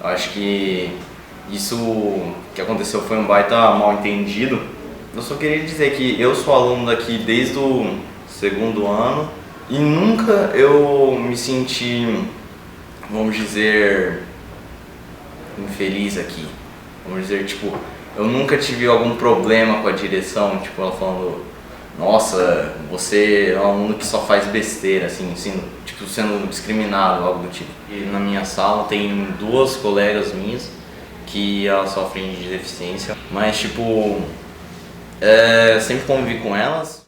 Eu acho que isso que aconteceu foi um baita mal entendido. Eu só queria dizer que eu sou aluno daqui desde o segundo ano e nunca eu me senti, vamos dizer, infeliz aqui. Vamos dizer, tipo, eu nunca tive algum problema com a direção, tipo, ela falando, nossa, você é um aluno que só faz besteira, assim, tipo, sendo discriminado, algo do tipo. E na minha sala tem duas colegas minhas que elas sofrem de deficiência, mas, tipo, sempre convivi com elas.